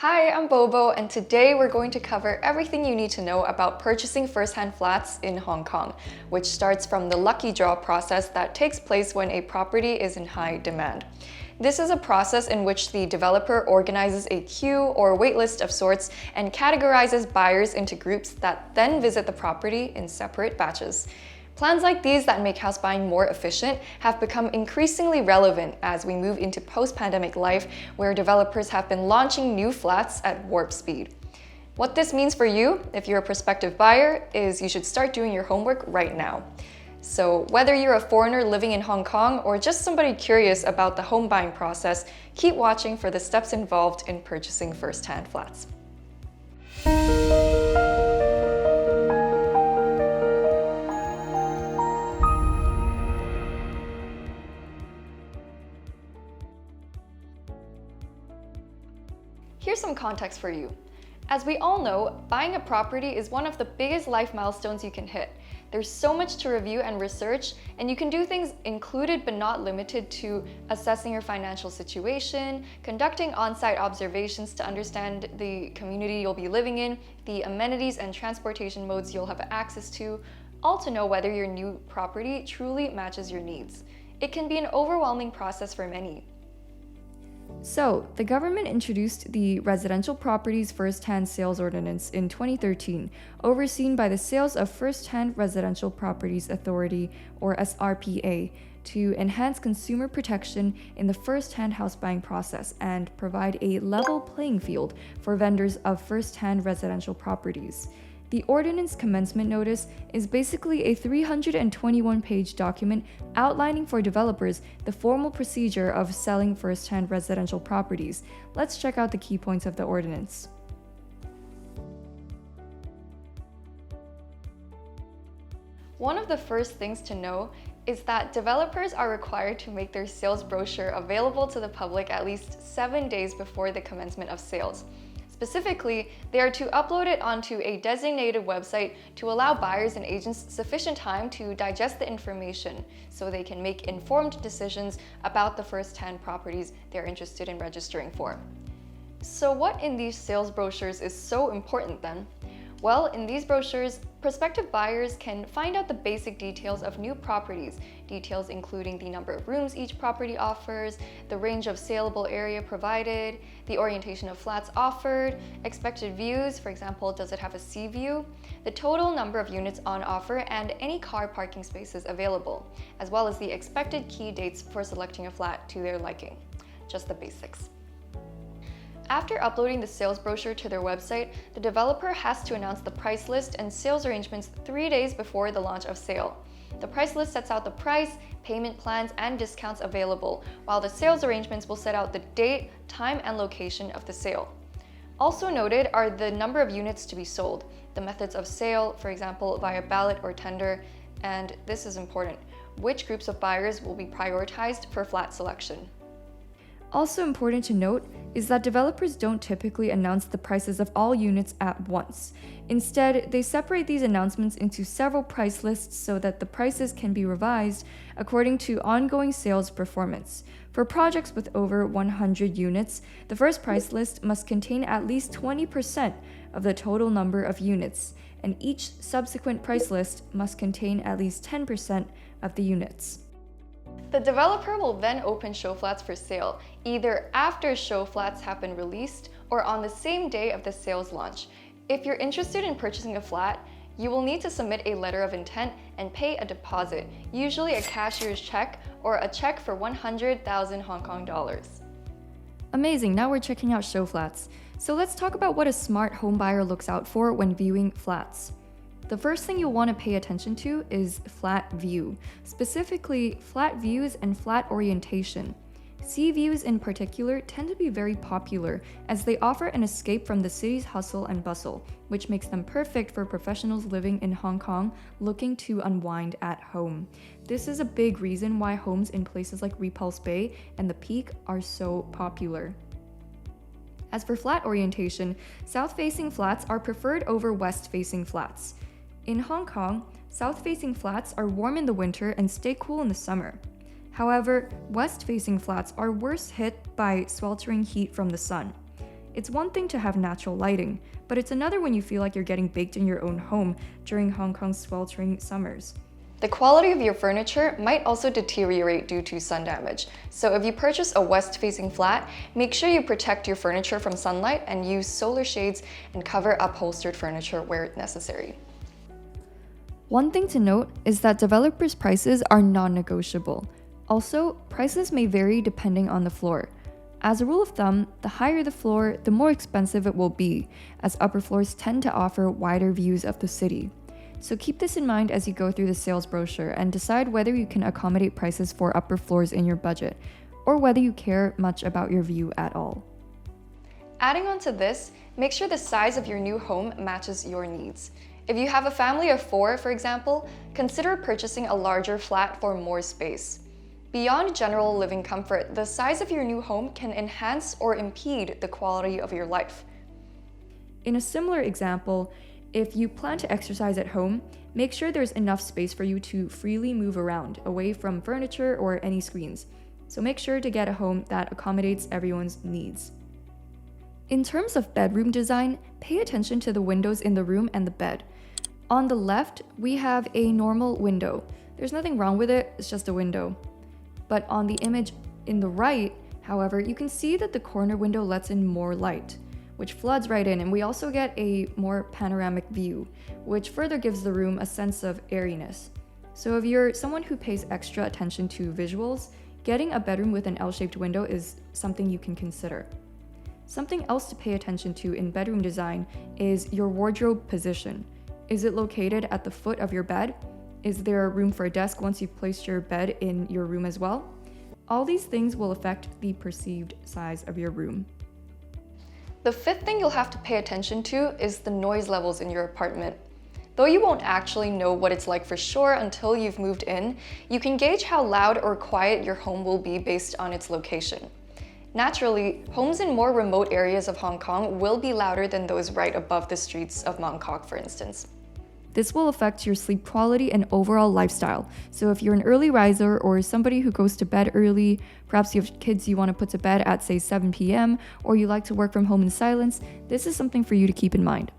Hi, I'm Bobo, and today we're going to cover everything you need to know about purchasing first-hand flats in Hong Kong, which starts from the lucky draw process that takes place when a property is in high demand. This is a process in which the developer organizes a queue or waitlist of sorts and categorizes buyers into groups that then visit the property in separate batches. Plans like these that make house buying more efficient have become increasingly relevant as we move into post-pandemic life, where developers have been launching new flats at warp speed. What this means for you, if you're a prospective buyer, is you should start doing your homework right now. So whether you're a foreigner living in Hong Kong or just somebody curious about the home buying process, keep watching for the steps involved in purchasing first-hand flats. Here's some context for you. As we all know, buying a property is one of the biggest life milestones you can hit. There's so much to review and research, and you can do things included but not limited to assessing your financial situation, conducting on-site observations to understand the community you'll be living in, the amenities and transportation modes you'll have access to, all to know whether your new property truly matches your needs. It can be an overwhelming process for many. So, the government introduced the Residential Properties First-Hand Sales Ordinance in 2013, overseen by the Sales of First-Hand Residential Properties Authority, or SRPA, to enhance consumer protection in the first-hand house buying process and provide a level playing field for vendors of first-hand residential properties. The Ordinance Commencement Notice is basically a 321-page document outlining for developers the formal procedure of selling first-hand residential properties. Let's check out the key points of the ordinance. One of the first things to know is that developers are required to make their sales brochure available to the public at least 7 days before the commencement of sales. Specifically, they are to upload it onto a designated website to allow buyers and agents sufficient time to digest the information so they can make informed decisions about the first-hand properties they're interested in registering for. So what in these sales brochures is so important then? Well, in these brochures, prospective buyers can find out the basic details of new properties, details including the number of rooms each property offers, the range of saleable area provided, the orientation of flats offered, expected views, for example, does it have a sea view, the total number of units on offer, and any car parking spaces available, as well as the expected key dates for selecting a flat to their liking. Just the basics. After uploading the sales brochure to their website, the developer has to announce the price list and sales arrangements 3 days before the launch of sale. The price list sets out the price, payment plans, and discounts available, while the sales arrangements will set out the date, time, and location of the sale. Also noted are the number of units to be sold, the methods of sale, for example, via ballot or tender, and this is important, which groups of buyers will be prioritized for flat selection. Also important to note is that developers don't typically announce the prices of all units at once. Instead, they separate these announcements into several price lists so that the prices can be revised according to ongoing sales performance. For projects with over 100 units, the first price list must contain at least 20% of the total number of units, and each subsequent price list must contain at least 10% of the units. The developer will then open show flats for sale, either after show flats have been released or on the same day of the sales launch. If you're interested in purchasing a flat, you will need to submit a letter of intent and pay a deposit, usually a cashier's check or a check for 100,000 Hong Kong dollars. Amazing, now we're checking out show flats. So let's talk about what a smart home buyer looks out for when viewing flats. The first thing you'll want to pay attention to is flat view, specifically flat views and flat orientation. Sea views in particular tend to be very popular as they offer an escape from the city's hustle and bustle, which makes them perfect for professionals living in Hong Kong looking to unwind at home. This is a big reason why homes in places like Repulse Bay and the Peak are so popular. As for flat orientation, south-facing flats are preferred over west-facing flats. In Hong Kong, south-facing flats are warm in the winter and stay cool in the summer. However, west-facing flats are worse hit by sweltering heat from the sun. It's one thing to have natural lighting, but it's another when you feel like you're getting baked in your own home during Hong Kong's sweltering summers. The quality of your furniture might also deteriorate due to sun damage. So if you purchase a west-facing flat, make sure you protect your furniture from sunlight and use solar shades and cover upholstered furniture where necessary. One thing to note is that developers' prices are non-negotiable. Also, prices may vary depending on the floor. As a rule of thumb, the higher the floor, the more expensive it will be, as upper floors tend to offer wider views of the city. So keep this in mind as you go through the sales brochure and decide whether you can accommodate prices for upper floors in your budget, or whether you care much about your view at all. Adding on to this, make sure the size of your new home matches your needs. If you have a family of 4, for example, consider purchasing a larger flat for more space. Beyond general living comfort, the size of your new home can enhance or impede the quality of your life. In a similar example, if you plan to exercise at home, make sure there's enough space for you to freely move around, away from furniture or any screens. So make sure to get a home that accommodates everyone's needs. In terms of bedroom design, pay attention to the windows in the room and the bed. On the left, we have a normal window. There's nothing wrong with it, it's just a window. But on the image in the right, however, you can see that the corner window lets in more light, which floods right in, and we also get a more panoramic view, which further gives the room a sense of airiness. So if you're someone who pays extra attention to visuals, getting a bedroom with an L-shaped window is something you can consider. Something else to pay attention to in bedroom design is your wardrobe position. Is it located at the foot of your bed? Is there room for a desk once you've placed your bed in your room as well? All these things will affect the perceived size of your room. The fifth thing you'll have to pay attention to is the noise levels in your apartment. Though you won't actually know what it's like for sure until you've moved in, you can gauge how loud or quiet your home will be based on its location. Naturally, homes in more remote areas of Hong Kong will be louder than those right above the streets of Mongkok, for instance. This will affect your sleep quality and overall lifestyle. So if you're an early riser or somebody who goes to bed early, perhaps you have kids you want to put to bed at say 7 p.m. or you like to work from home in silence, this is something for you to keep in mind.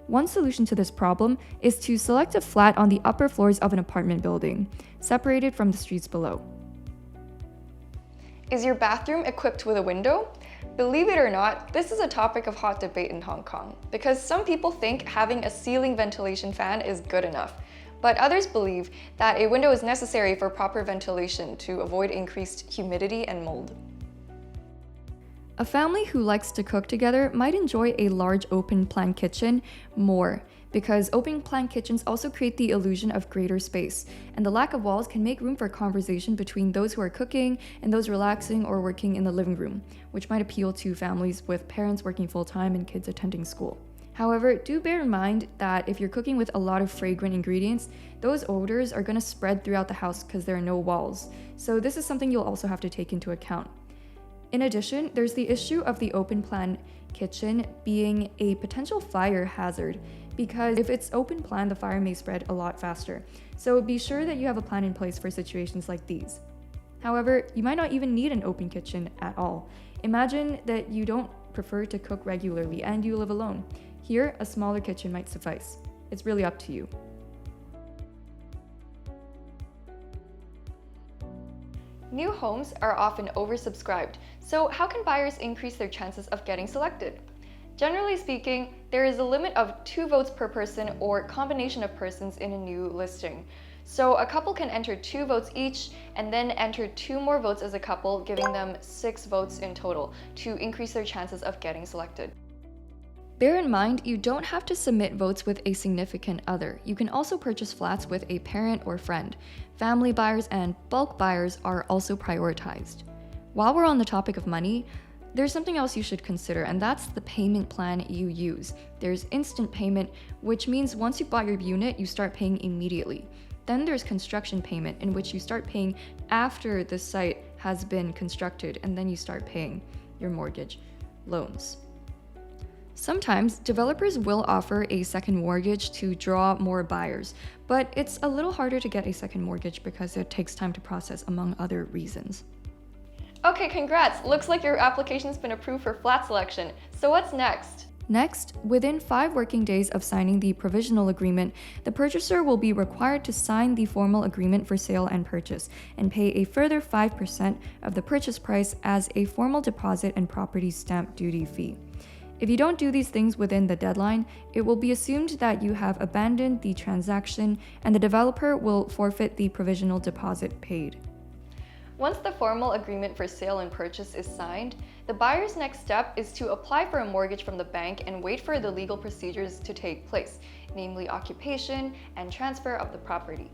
One solution to this problem is to select a flat on the upper floors of an apartment building, separated from the streets below. Is your bathroom equipped with a window? Believe it or not, this is a topic of hot debate in Hong Kong because some people think having a ceiling ventilation fan is good enough, but others believe that a window is necessary for proper ventilation to avoid increased humidity and mold. A family who likes to cook together might enjoy a large open-plan kitchen more, because open-plan kitchens also create the illusion of greater space, and the lack of walls can make room for conversation between those who are cooking and those relaxing or working in the living room, which might appeal to families with parents working full-time and kids attending school. However, do bear in mind that if you're cooking with a lot of fragrant ingredients, those odors are going to spread throughout the house because there are no walls, so this is something you'll also have to take into account. In addition, there's the issue of the open-plan kitchen being a potential fire hazard, because if it's open plan, the fire may spread a lot faster. So be sure that you have a plan in place for situations like these. However, you might not even need an open kitchen at all. Imagine that you don't prefer to cook regularly and you live alone. Here, a smaller kitchen might suffice. It's really up to you. New homes are often oversubscribed, so how can buyers increase their chances of getting selected? Generally speaking, there is a limit of 2 votes per person or combination of persons in a new listing. So a couple can enter 2 votes each and then enter 2 more votes as a couple, giving them 6 votes in total to increase their chances of getting selected. Bear in mind, you don't have to submit votes with a significant other. You can also purchase flats with a parent or friend. Family buyers and bulk buyers are also prioritized. While we're on the topic of money, there's something else you should consider, and that's the payment plan you use. There's instant payment, which means once you bought your unit, you start paying immediately. Then there's construction payment, in which you start paying after the site has been constructed, and then you start paying your mortgage loans. Sometimes developers will offer a second mortgage to draw more buyers, but it's a little harder to get a second mortgage because it takes time to process, among other reasons. Okay, congrats! Looks like your application's been approved for flat selection. So what's next? Next, within 5 working days of signing the provisional agreement, the purchaser will be required to sign the formal agreement for sale and purchase and pay a further 5% of the purchase price as a formal deposit and property stamp duty fee. If you don't do these things within the deadline, it will be assumed that you have abandoned the transaction and the developer will forfeit the provisional deposit paid. Once the formal agreement for sale and purchase is signed, the buyer's next step is to apply for a mortgage from the bank and wait for the legal procedures to take place, namely occupation and transfer of the property.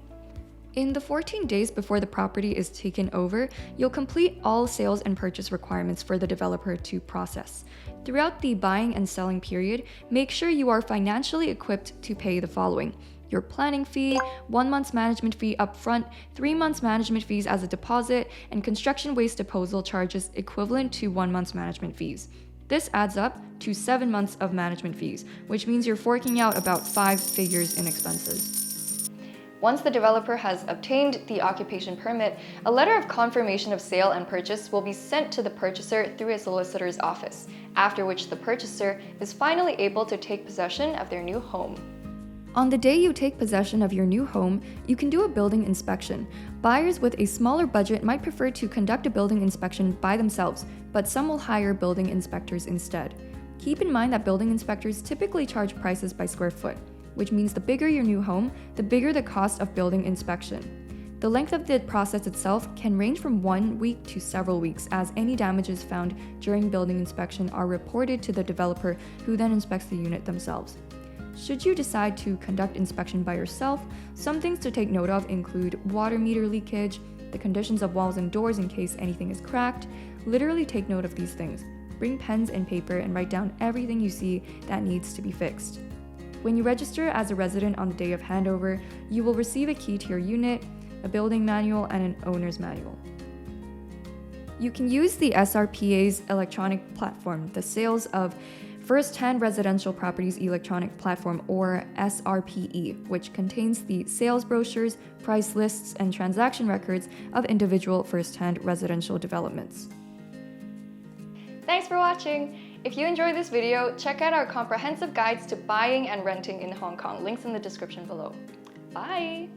In the 14 days before the property is taken over, you'll complete all sales and purchase requirements for the developer to process. Throughout the buying and selling period, make sure you are financially equipped to pay the following: your planning fee, 1 month's management fee upfront, 3 months management fees as a deposit, and construction waste disposal charges equivalent to 1 month's management fees. This adds up to 7 months of management fees, which means you're forking out about 5 figures in expenses. Once the developer has obtained the occupation permit, a letter of confirmation of sale and purchase will be sent to the purchaser through a solicitor's office, after which the purchaser is finally able to take possession of their new home. On the day you take possession of your new home, you can do a building inspection. Buyers with a smaller budget might prefer to conduct a building inspection by themselves, but some will hire building inspectors instead. Keep in mind that building inspectors typically charge prices by square foot, which means the bigger your new home, the bigger the cost of building inspection. The length of the process itself can range from 1 week to several weeks, as any damages found during building inspection are reported to the developer, who then inspects the unit themselves. Should you decide to conduct inspection by yourself, some things to take note of include water meter leakage, the conditions of walls and doors in case anything is cracked. Literally take note of these things. Bring pens and paper and write down everything you see that needs to be fixed. When you register as a resident on the day of handover, you will receive a key to your unit, a building manual, and an owner's manual. You can use the SRPA's electronic platform, the Sales of First-Hand Residential Properties Electronic Platform, or SRPE, which contains the sales brochures, price lists, and transaction records of individual first-hand residential developments. Thanks for watching! If you enjoyed this video, check out our comprehensive guides to buying and renting in Hong Kong. Links in the description below. Bye!